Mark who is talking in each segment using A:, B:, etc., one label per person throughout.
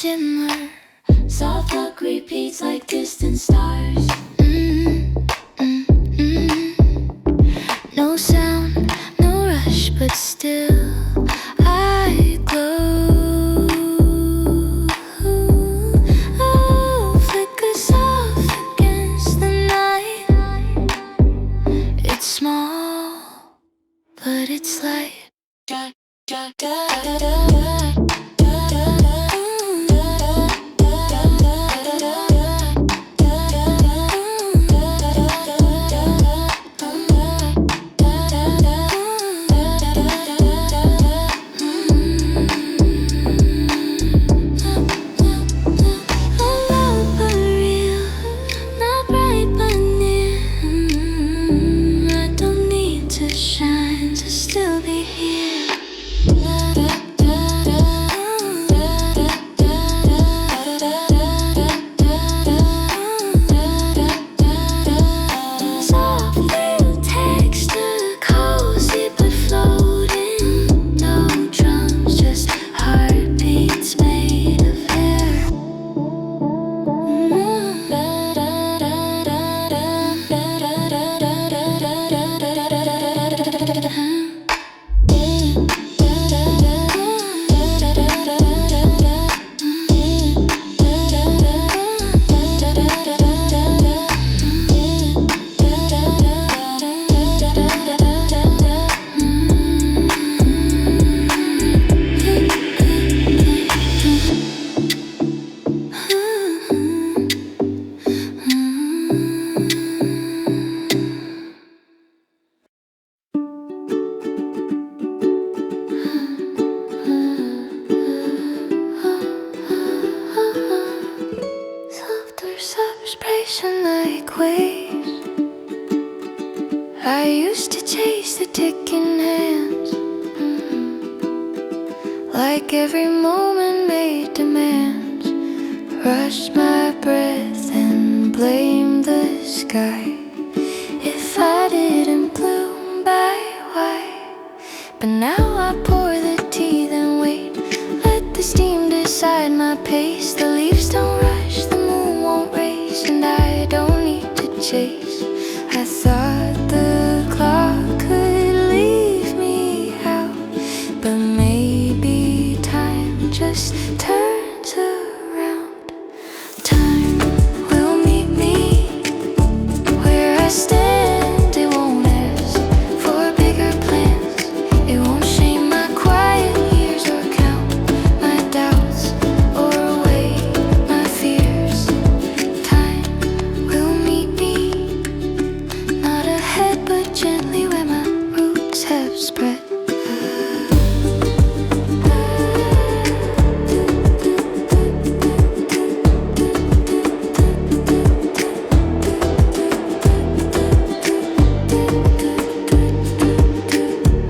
A: shimmer. Soft luck repeats like distant stars. No sound, no rush, but still I glow. Oh, flickers off against the night. It's small, but it's light. Da, da, da, da, da, da. Like waves, I used to chase the ticking hands, like every moment made demands. Rush my breath and blame the sky if I didn't bloom by why. But now I pour the tea, then wait, let the steam decide my pace. The leaves don't rush, the moon won't race, and I don't need to chase. I thought the clock could leave me out, but maybe time just turns around. Time will meet me where I stand. It won't ask for bigger plans. It won't shame my quiet years or count my doubts or weigh my fears. Time will meet me, not ahead but gently where my roots have spread.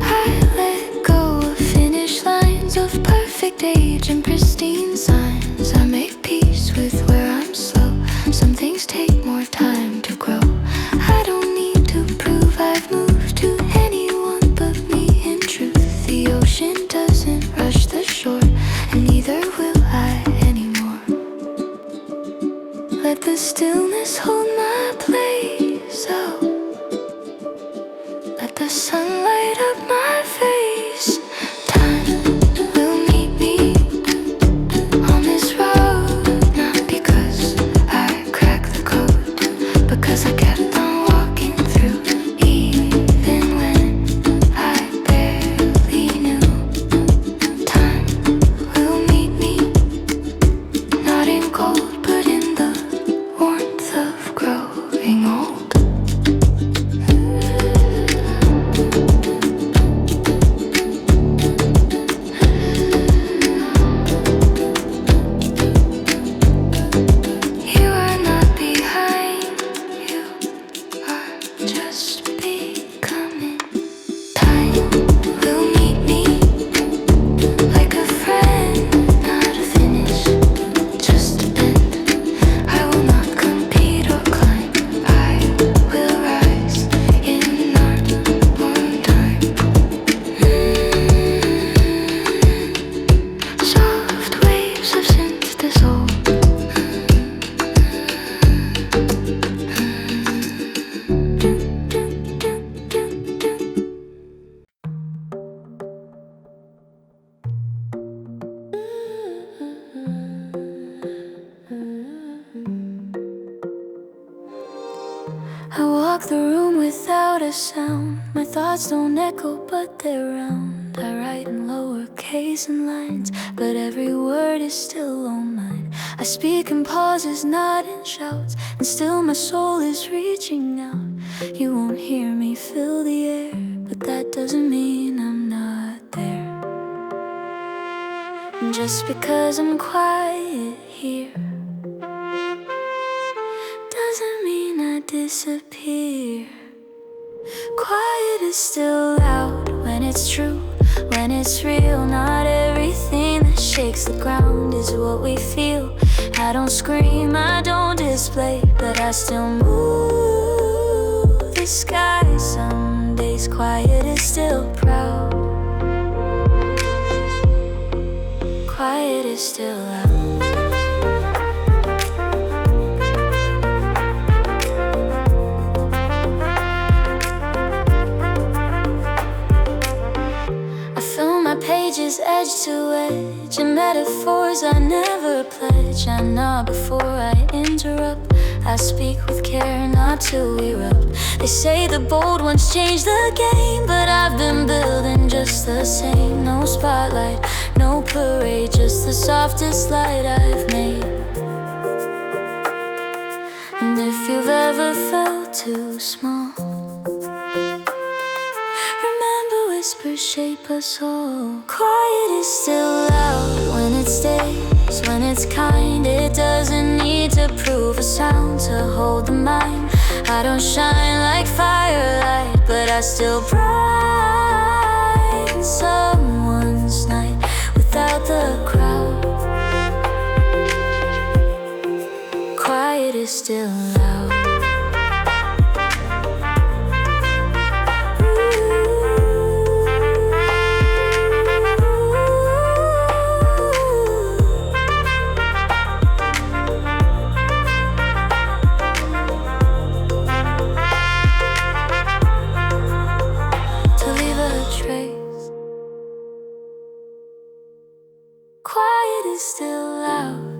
A: I let go of finish lines of perfect age and pristine signs. I make peace with where I'm slow. Some things take more time to grow. I don't need to prove I've moved to anyone but me. In truth, the ocean doesn't rush the shore, and neither will I anymore. Let the stillness hold my place. Oh, let the sun light up my face. Time will meet me on this road, not because I cracked the code, because I kept on walking through, even when I barely knew. Time will meet me, not in gold, but in the warmth of growing old. sound. My thoughts don't echo, but they're round. I write in lowercase and lines, but every word is still all mine. I speak in pauses, not in shouts, and still my soul is reaching out. You won't hear me fill the air, but that doesn't mean I'm not there. Just because I'm quiet here doesn't mean I disappear. Quiet is still loud when it's true, when it's real. Not everything that shakes the ground is what we feel. I don't scream, I don't display, but I still move the sky. Some days quiet is still proud. Quiet is still loud. Pages edge to edge, and metaphors I never pledge. I nod before I interrupt. I speak with care, not to erupt. They say the bold ones change the game, but I've been building just the same. No spotlight, no parade, just the softest light I've made. And if you've ever felt too small, whispers shape us all. Quiet is still loud when it stays, when it's kind. It doesn't need to prove a sound to hold the mind. I don't shine like firelight, but I still brighten someone's night without the crowd. Quiet is still loud.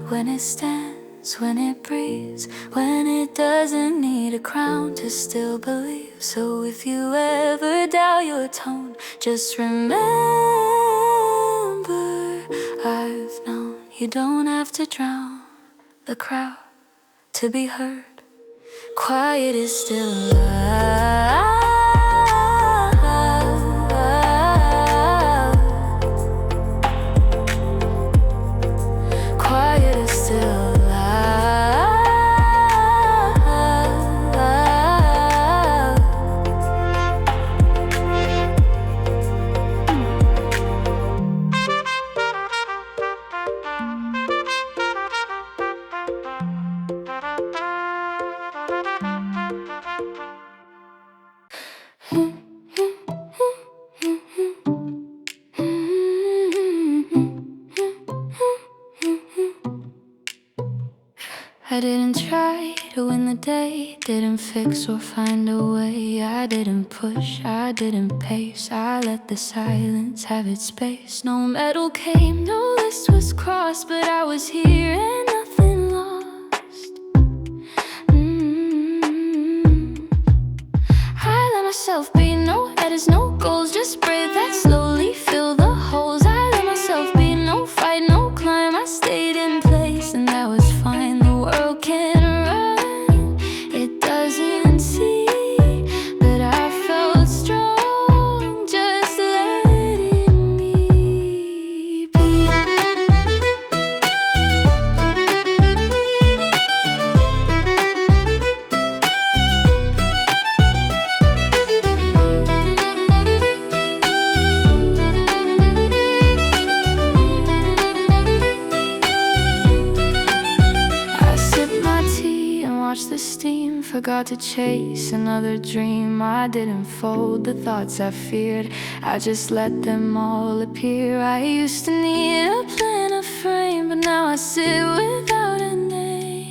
A: When it stands, when it breathes, when it doesn't need a crown to still believe. So if you ever doubt your tone, just remember I've known you don't have to drown the crowd to be heard. Quiet is still loud. I didn't try to win the day, didn't fix or find a way. I didn't push, I didn't pace, I let the silence have its space. No medal came, no list was crossed, but I was here and nothing lost. I let myself be, no edits, no goals, just breathe that slowly, fill the holes. I let myself be, no fight, no climb, I stayed in place and that was fine. The world can run, it doesn't see, but I felt strong just letting me be. The steam, forgot to chase another dream. I didn't fold the thoughts I feared, I just let them all appear. I used to need a plan, a frame, but now I sit without a name.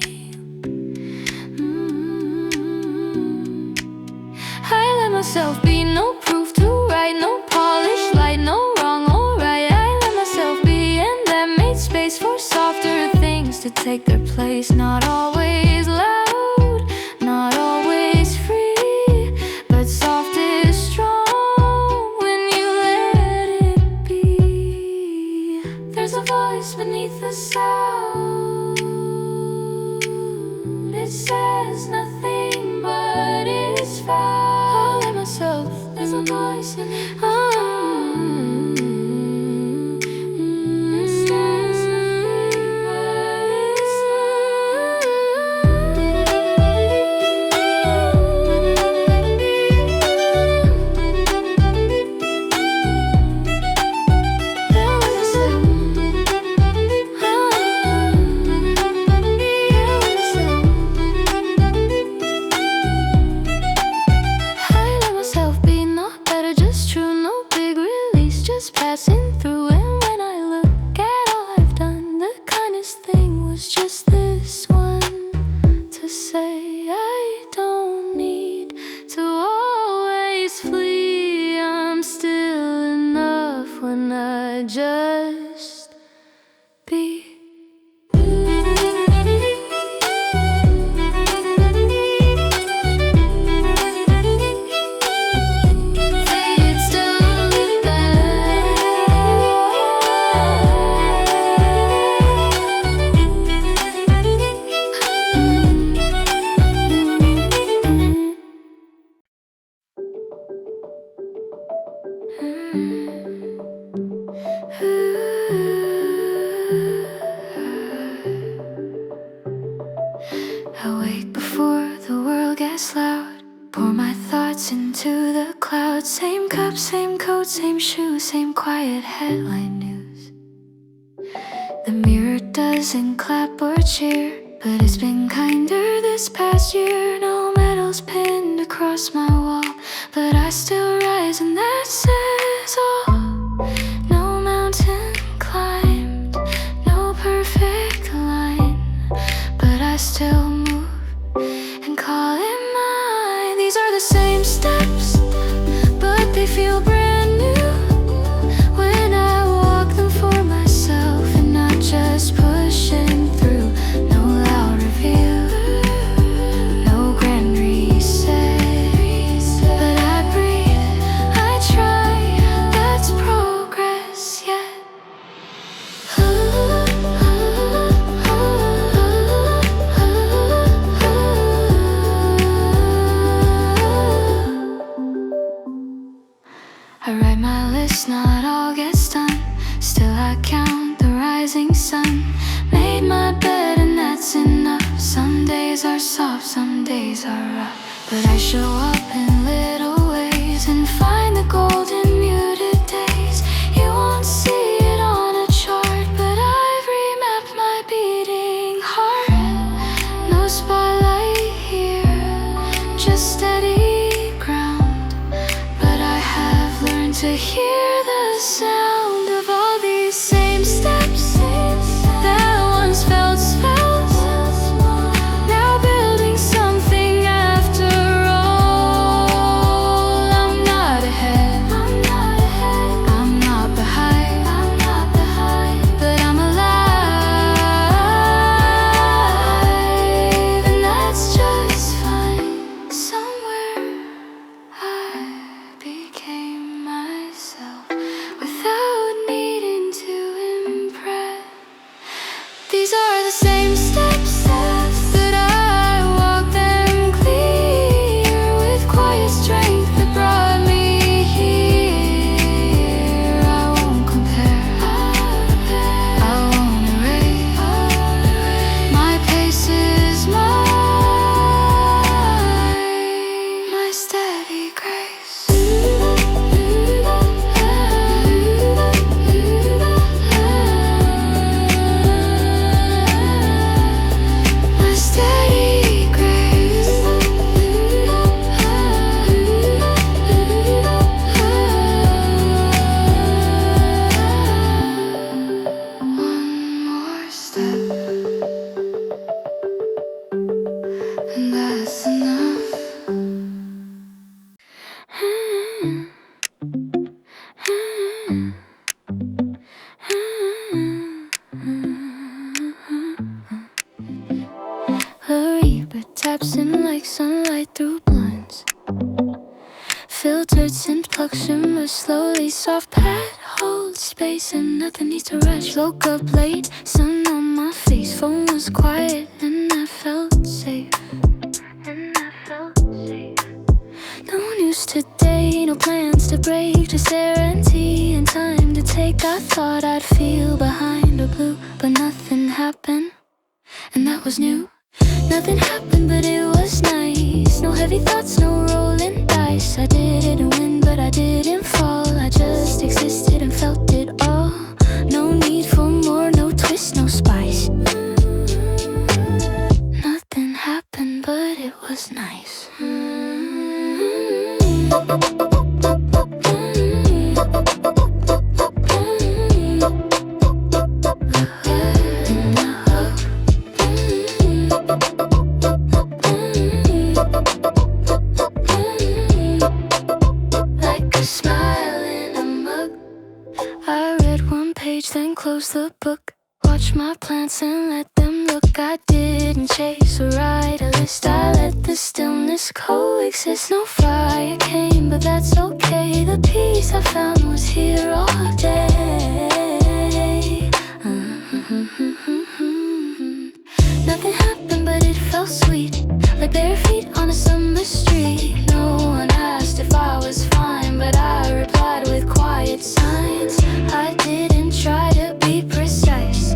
A: I let myself be, no proof to write, no polished light, no wrong or right. I let myself be, and that made space for softer things to take their place. Not always loud, not always free, but soft Awake before the world gets loud. Pour my thoughts into the clouds. Same cup, same coat, same shoes, same quiet headline news. The mirror doesn't clap or cheer, but it's been kinder this past year. No medals pinned across my wall, but I still rise and that says all. No mountain climbed, no perfect line, but I still move and call it mine. These are the same steps, but they feel brand new when I walk them for myself and not just pushing through. No loud reveal, no grand reset, but I breathe, I try, that's progress yet. I write my list, not all gets done. Still I count the rising sun. Made my bed and that's enough. Some days are soft, some days are rough, but I show up in little ways and find the golden muted days. You won't see it on a chart, but I've remapped my beating heart. No spotlight here, just steady ground, but I have learned to hear the sound of all these same steps that once felt spells, now building something after all. I'm not ahead, I'm not behind, but I'm alive, and that's just fine. Somewhere I became myself without needing to impress. These are the same steps, but I walk them clear with quiet strength that brought me here. I won't compare, I won't erase. My pace is mine, my steady grace. My steady grace. One more step, and that's enough. A reaper taps in like sunlight through blinds. Filtered scent plucks shimmer slowly. Soft pad holds space and nothing needs to rush. Woke up late, sun on my face. Phone was quiet and I felt safe. No new news today, no plans to break, just guarantee and time to take. I thought I'd feel behind or blue, but nothing happened, and that was new. Nothing happened, but it was nice. No heavy thoughts, no rolling dice. I didn't win, but I didn't fall. I just existed and felt it all. No need for more, no twist, no spice. Nothing happened, but it was nice. Then close the book, watch my plants and let them look. I didn't chase or write a list, I let the stillness coexist. No fire came, but that's okay. The peace I found was here all day. Nothing happened, but it felt sweet, like bare feet on a summer street. No one asked if I was fine, but I replied with quiet signs. I didn't try to be precise.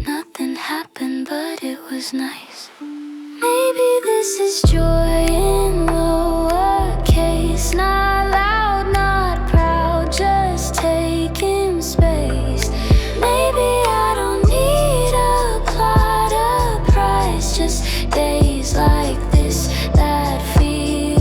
A: Nothing happened, but it was nice. Maybe this is joy in lowercase, not loud, not proud, just taking space. Maybe I don't need a plot, a price, just days like this that feel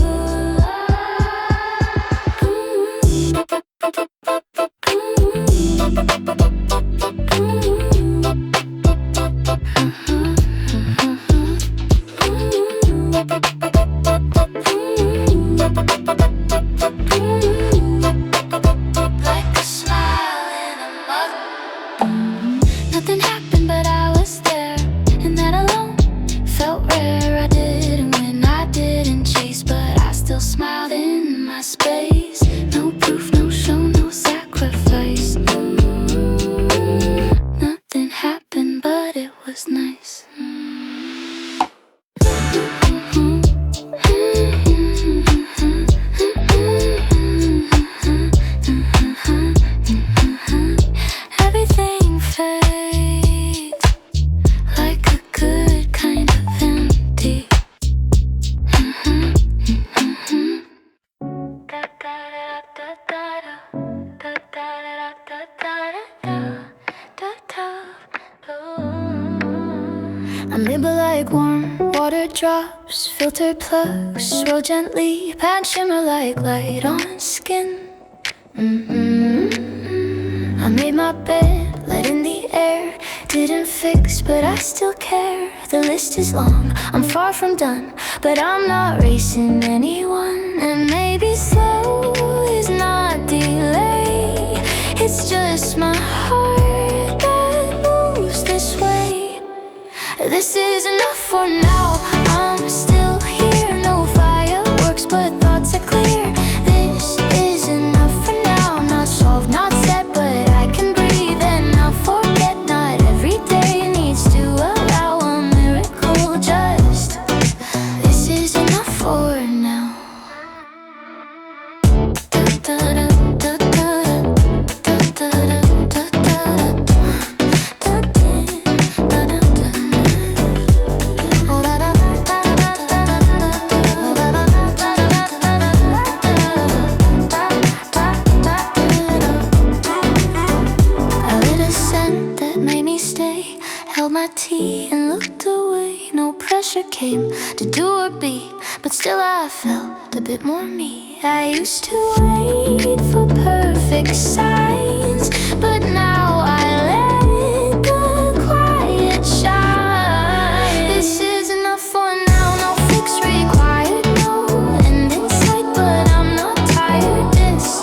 A: like a smile in a mug. Nothing happened, but I was there, and that alone felt rare. I didn't win, I didn't chase, but I still smiled in my space. No proof, no show, no sacrifice. Nothing happened, but it was nice. Everything fades like a good kind of empty. I'm able like warm water drops, filtered plugs, roll gently, pad shimmer like light on skin. I made my bed, light in the air, didn't fix, but I still care. The list is long, I'm far from done, but I'm not racing anyone. And maybe slow is not delay, it's just my heart that moves this way. This is enough for now, I'm still here, no fireworks, but thoughts are clear. This is enough for now, not solved, not set, but I can breathe and not forget. Not every day needs to allow a miracle, just this is enough for now. Held my tea and looked away. No pressure came to do or be, but still I felt a bit more me. I used to wait for perfect signs, but now I let the quiet shine. This is enough for now, no fix required, no end in sight, but I'm not tired. This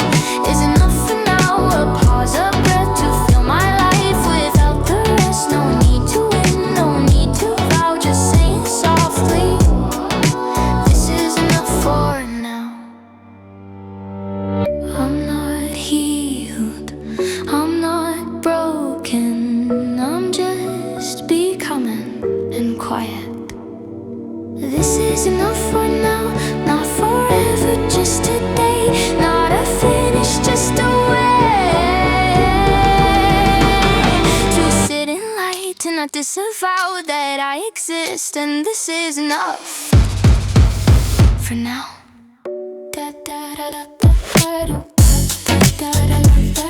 A: is enough for now, a pause, a breath to fill my life without the rest. No need to win, no need to vow, just saying softly, this is enough for now. I'm not he who disavow that I exist, and this is enough for now. Da da da da da da da da da da da da.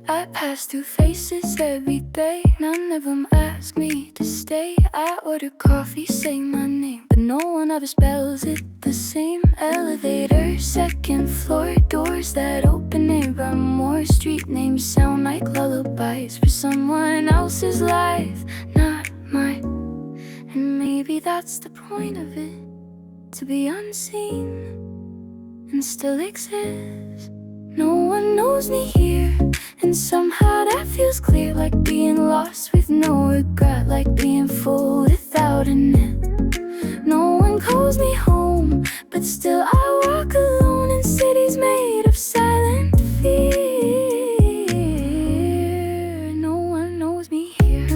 A: I pass through faces every day. None of them ask me to stay. I order coffee, say my name, but no one ever spells it the same. Elevator, second floor, doors that open, never more. Street names sound like lullabies for someone else's life, not mine. And maybe that's the point of it, to be unseen and still exist. No one knows me here, and somehow that feels clear. Like being lost with no regret, like being full without a net. No one calls me home, but still I walk alone in cities made of silent fear. No one knows me here.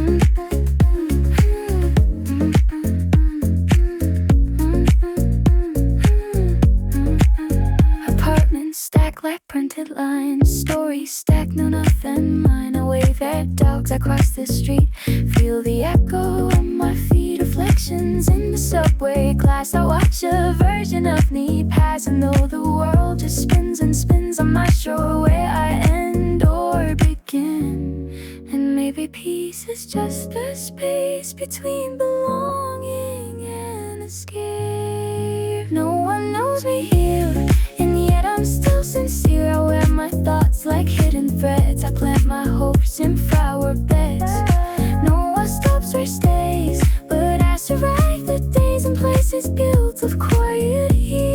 A: Apartments stack like printed lines, stories stack, no nothing mine. I wave at dogs, I cross the street, feel the echo of my feet. Reflections in the subway class, I watch a version of me pass. And though the world just spins and spins, I'm not sure where I end or begin. And maybe peace is just the space between belonging and escape. No one knows me here, and yet I'm still sincere. I wear my thoughts like hidden threads, I plant my hopes in flower beds. No one stops or stays, but I survive the days and places built of quiet years.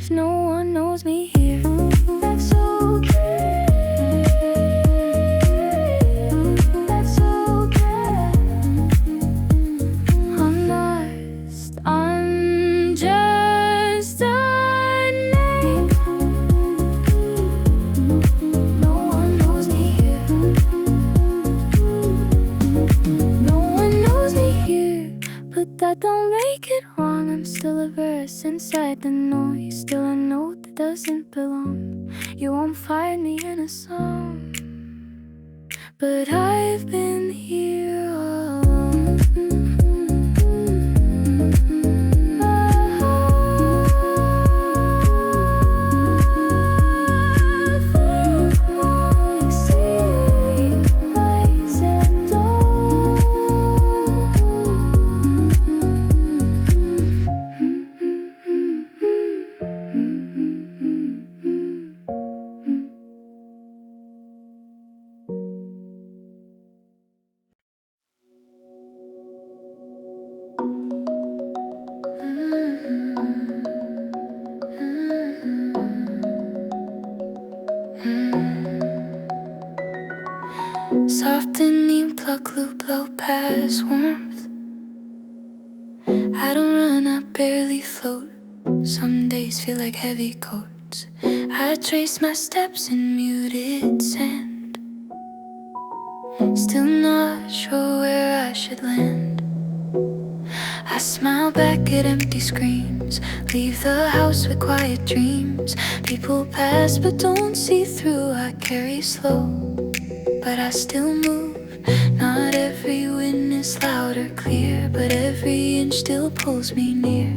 A: No one knows me here. That's okay. That's okay. I'm lost, I'm just a name. No one knows me here. No one knows me here, but that don't make it wrong. I'm still a verse inside the noise, still a note that doesn't belong. You won't find me in a song, but I've been here all along. Softening pluck, loop, blow past warmth. I don't run, I barely float. Some days feel like heavy coats. I trace my steps in muted sand, still not sure where I should land. I smile back at empty screens, leave the house with quiet dreams. People pass but don't see through. I carry slow, but I still move. Not every wind is loud or clear, but every inch still pulls me near.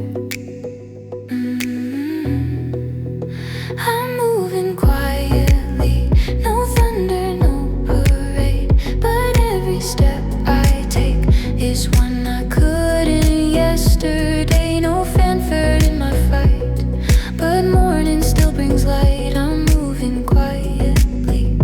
A: I'm moving quietly, no thunder, no parade, but every step I take is one I couldn't yesterday. No fanfare in my fight, but morning still brings light. I'm moving quietly.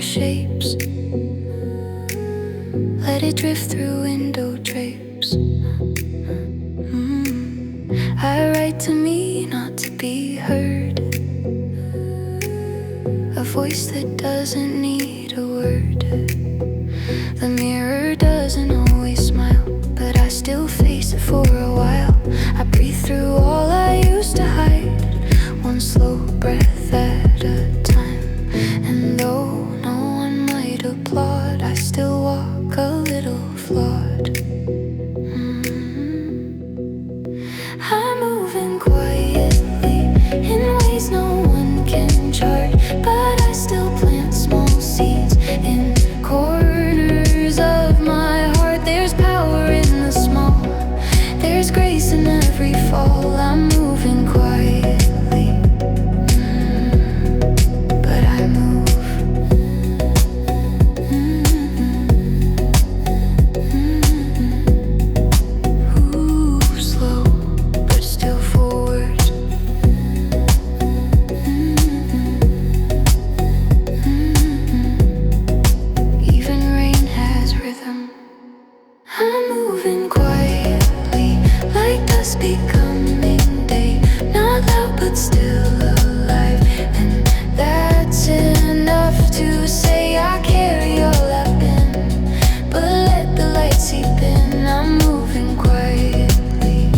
A: shapes. Let it drift through window drapes. I write to me not to be heard, a voice that doesn't need a word. The mirror doesn't always smile, but I still face it for a while. I breathe through all I used to hide, one slow breath at a time. And though no one might applaud, I still walk a little flawed. I'm moving quietly in ways no one can chart, but I still plant small seeds in corners of my heart. There's power in the small, there's grace in every fall. I'm moving quietly, but I move. Ooh, slow, but still forward. Even rain has rhythm. I'm moving quietly, like dusk becoming day. Not loud but still alive, and that's enough to say I carry all I've been. But let the light seep in. I'm moving quietly,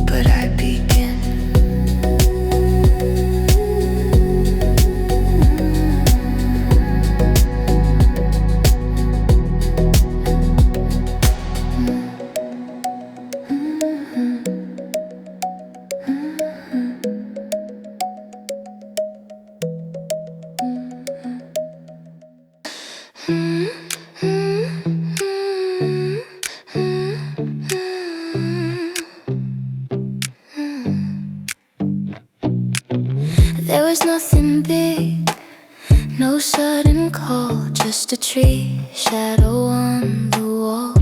A: but I begin. There was nothing big, no sudden call, just a tree shadow on the wall.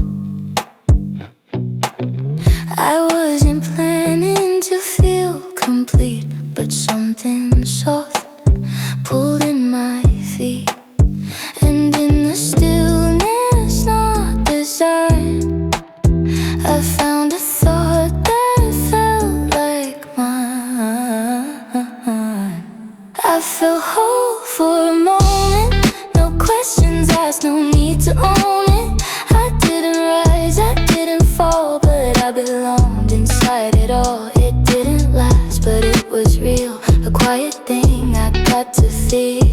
A: I wasn't planning to feel complete, but something soft pulled in my feet. And in the stillness not designed, I found a thought that felt like mine. I felt whole for a moment, no questions asked, no need to own it. I didn't rise, I didn't fall, but I belonged inside it all. It didn't last, but it was real, a quiet thing I got to feel.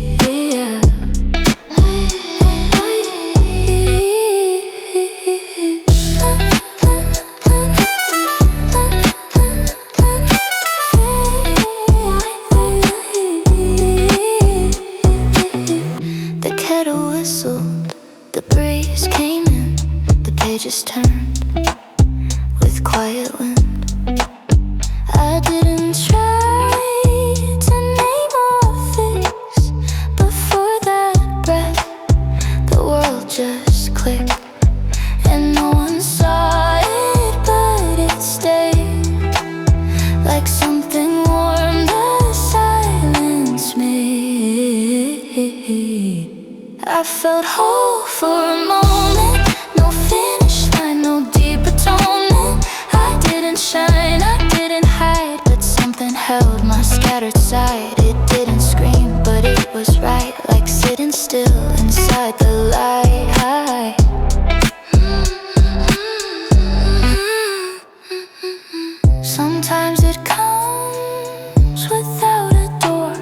A: The kettle whistled, the breeze came in, the pages turned with quiet wind. I didn't try to name or fix, but for that breath, the world just clicked. And no one saw it, but it stayed like something warm the silence made. I felt whole for a moment, no finish line, no deep atonement. I didn't shine, I didn't hide, but something held my scattered side. It didn't scream, but it was right, like sitting still inside the light. Sometimes it comes without a door,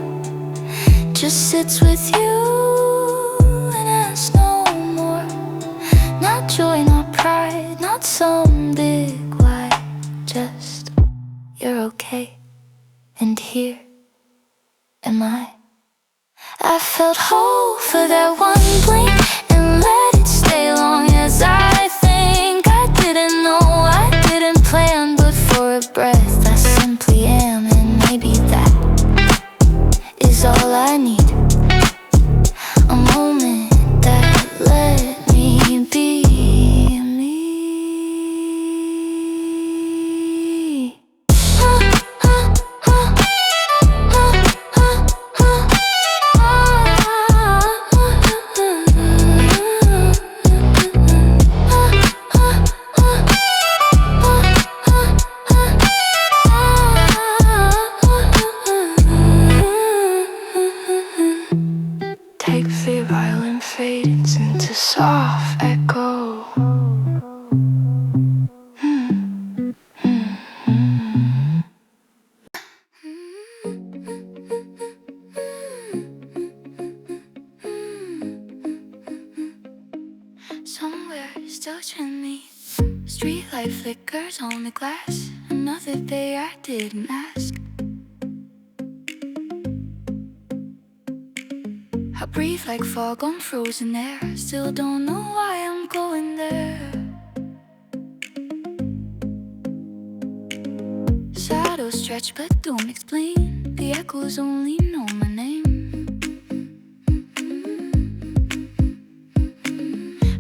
A: just sits with you and asks no more. Not joy, not pride, not some big why, just you're okay, and here am I. I felt whole for that one blink, and let it stay long as I think. I didn't know, I didn't plan, but for a breath I simply am. And maybe that is all I need, a moment that let me be me. light flickers on the glass. Another day I didn't ask. I breathe like fog on frozen air. Still don't know why I'm going there. Shadows stretch but don't explain. The echoes only know my name.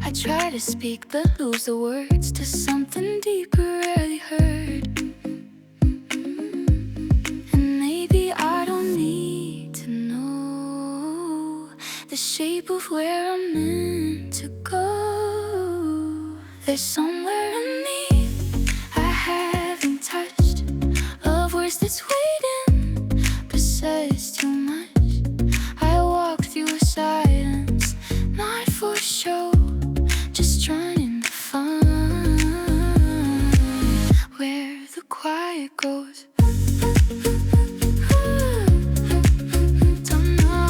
A: I try to speak but lose the words to something deeper, rarely heard. And maybe I don't need to know the shape of where I'm meant to go. There's somewhere in me I haven't touched, a voice that's waiting but says too much. I walk through silence, not for show, just trying to find where the quiet goes. Don't know.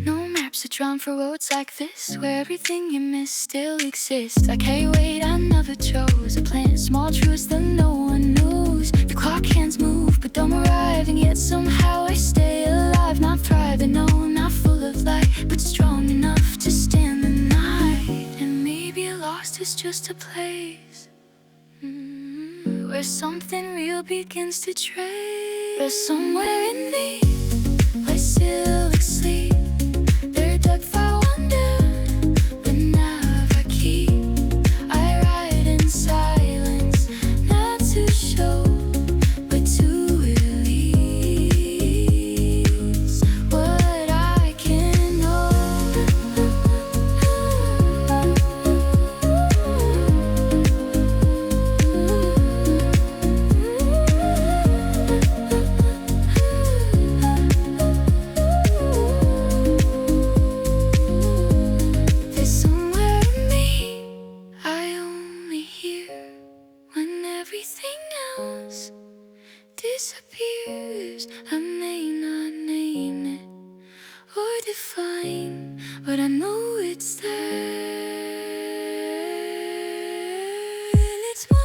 A: No maps are drawn for roads like this, where everything you miss still exists. I can't wait, I never chose a plan. Small truths that no one knows. The clock hands move, but don't arrive, and yet somehow I stay alive. Not thriving, no, not full of light, but strong enough to stand the night. And maybe lost is just a place where something real begins to trace. There's somewhere in me where still asleep. They're dug for wonder, but never keep. I ride in silence, not to show, but to release what I can know. There's somewhere in me I only hear when everything else disappears. I may not name it or define, but I know it's there. And it's mine.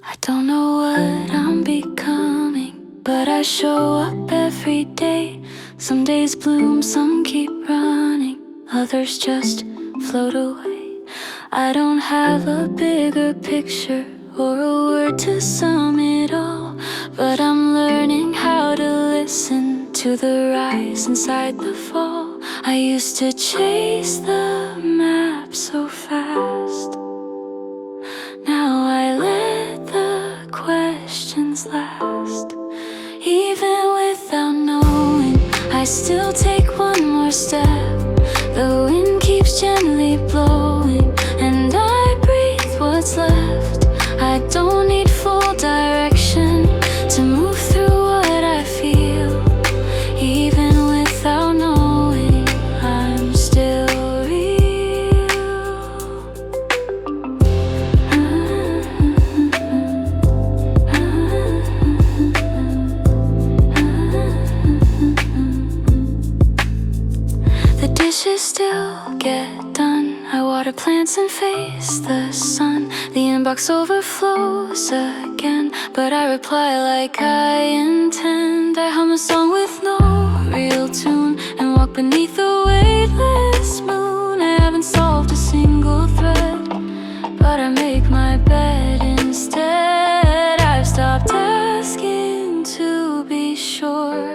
A: I don't know what I'm becoming, but I show up every day. Some days bloom, some keep running, others just float away. I don't have a bigger picture or a word to sum it all, but I'm learning how to listen to the rise inside the fall. I used to chase the map so fast. Now I let the questions last. Even without knowing, I still take one more step. The wind keeps gently blowing, and I breathe what's left. I don't need full direction to move through what I feel. Even without knowing, I'm still real. The dishes still get done. I water plants and face the sun. The inbox overflows again, but I reply like I intend. I hum a song with no real tune and walk beneath the weightless moon. I haven't solved a single thread, but I make my bed instead. I've stopped asking to be sure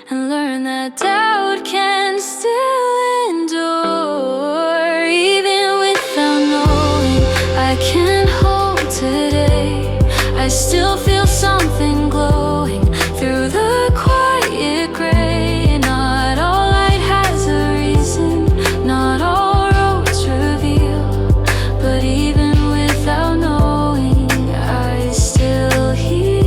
A: and learn that doubt can still endure. still feel something glowing through the quiet gray. Not all light has a reason, not all roads reveal, but even without knowing, I still hear.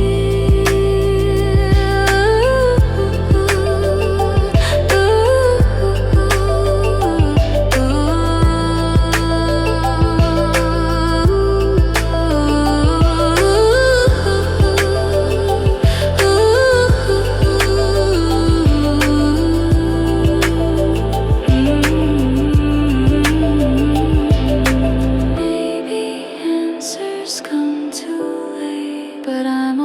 A: Maybe answers come too late, but I'm